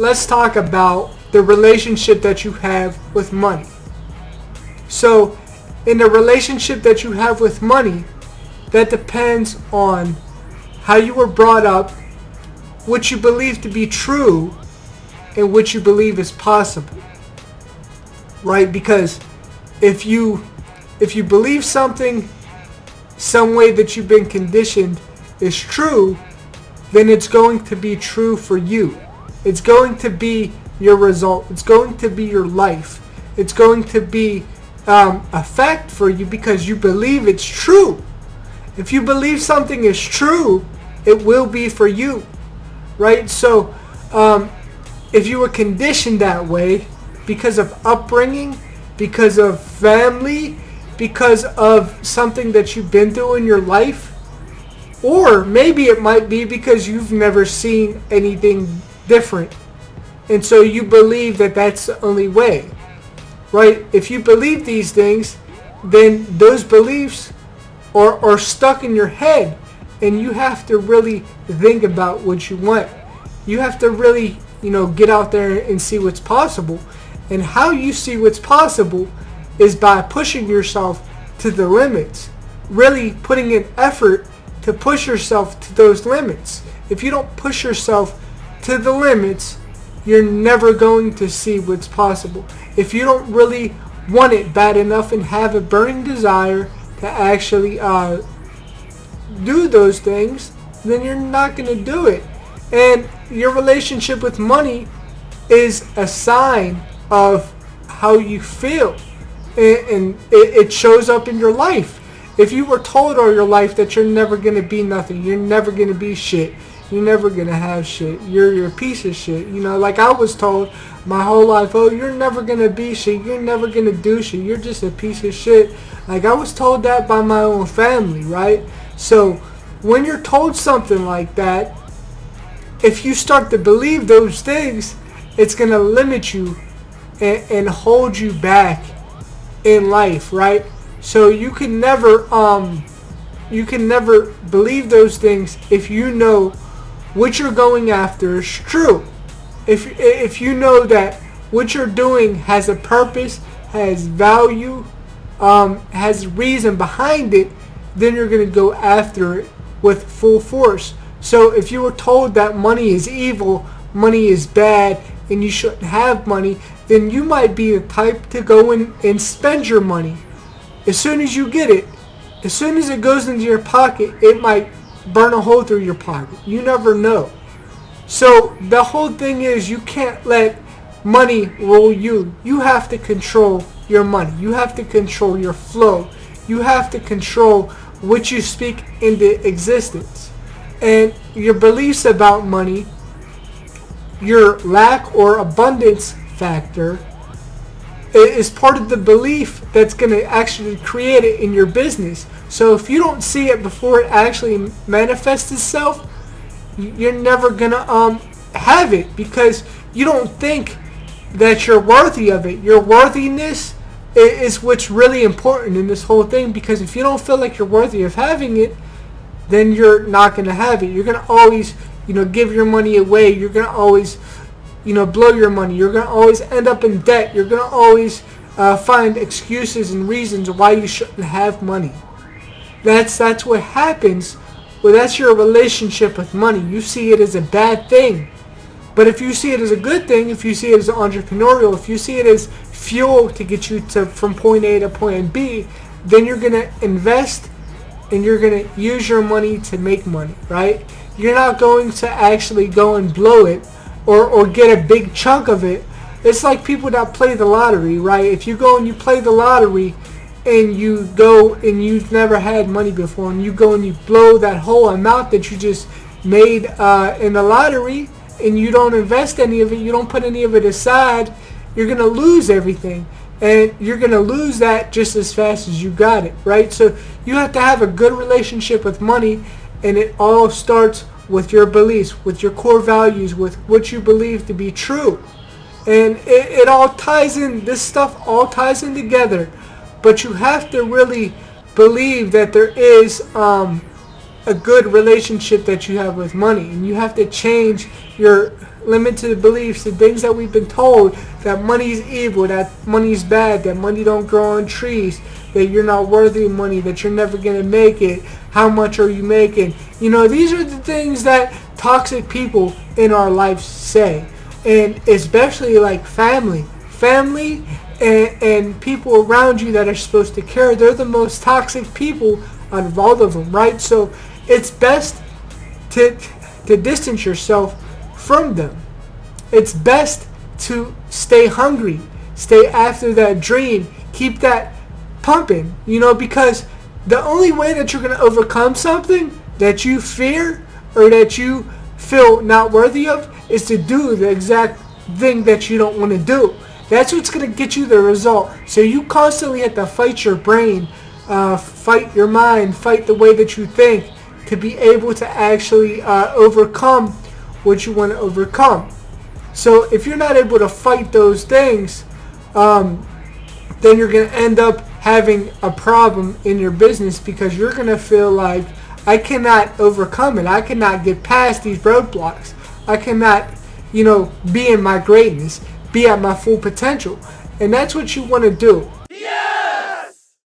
let's talk about the relationship that you have with money. So, in the relationship that you have with money, that depends on how you were brought up, what you believe to be true, and what you believe is possible. Right? Because if you believe something some way that you've been conditioned is true, then it's going to be true for you. It's going to be your result. It's going to be your life. It's going to be a fact for you because you believe it's true. If you believe something is true, it will be for you, right? So if you were conditioned that way because of upbringing, because of family, because of something that you've been through in your life, or maybe it might be because you've never seen anything different, and so you believe that that's the only way, right? If you believe these things, then those beliefs are stuck in your head, and you have to really think about what you want. You have to really, get out there and see what's possible. And how you see what's possible is by pushing yourself to the limits, really putting in effort to push yourself to those limits. If you don't push yourself to the limits, you're never going to see what's possible. If you don't really want it bad enough and have a burning desire to actually do those things, then you're not going to do it. And your relationship with money is a sign of how you feel, and it shows up in your life. If you were told all your life that you're never going to be nothing, you're never going to be shit, you're never going to have shit, you're a piece of shit, like I was told my whole life, oh, you're never going to be shit, you're never going to do shit, you're just a piece of shit. Like, I was told that by my own family, right? So when you're told something like that, if you start to believe those things, it's going to limit you and hold you back in life, right? So you can never believe those things if you know what you're going after is true. If you know that what you're doing has a purpose, has value, has reason behind it, then you're going to go after it with full force. So if you were told that money is evil, money is bad, and you shouldn't have money, then you might be the type to go in and spend your money. As soon as you get it, as soon as it goes into your pocket, it might burn a hole through your pocket. You never know. So the whole thing is, you can't let money rule you. You have to control your money. You have to control your flow. You have to control what you speak into existence. And your beliefs about money, your lack or abundance factor, is part of the belief that's going to actually create it in your business. So if you don't see it before it actually manifests itself, you're never going to have it, because you don't think that you're worthy of it. Your worthiness is what's really important in this whole thing, because if you don't feel like you're worthy of having it, then you're not going to have it. You're going to always, give your money away. You're going to always, blow your money. You're going to always end up in debt. You're going to always find excuses and reasons why you shouldn't have money. That's what happens. Well, that's your relationship with money. You see it as a bad thing. But if you see it as a good thing, if you see it as entrepreneurial, if you see it as fuel to get you from point A to point B, then you're going to invest and you're going to use your money to make money, right? You're not going to actually go and blow it or get a big chunk of it. It's like people that play the lottery, right? If you go and you play the lottery and you go and you've never had money before, and you go and you blow that whole amount that you just made in the lottery, and you don't invest any of it, you don't put any of it aside, you're going to lose everything. And you're going to lose that just as fast as you got it, right? So you have to have a good relationship with money, and it all starts with your beliefs, with your core values, with what you believe to be true. And it all ties in, this stuff all ties in together. But you have to really believe that there is a good relationship that you have with money. And you have to change your limited beliefs, the things that we've been told, that money's evil, that money's bad, that money don't grow on trees, that you're not worthy of money, that you're never going to make it, how much are you making? You know, these are the things that toxic people in our lives say. And especially like family and people around you that are supposed to care, they're the most toxic people out of all of them, right? So it's best to distance yourself from them. It's best to stay hungry, stay after that dream, keep that pumping, you know, because the only way that you're going to overcome something that you fear or that you feel not worthy of is to do the exact thing that you don't want to do. That's what's going to get you the result. So you constantly have to fight your brain, fight your mind, fight the way that you think to be able to actually overcome what you want to overcome. So if you're not able to fight those things, then you're going to end up having a problem in your business because you're going to feel like, I cannot overcome it. I cannot get past these roadblocks. I cannot, be in my greatness, be at my full potential. And that's what you want to do.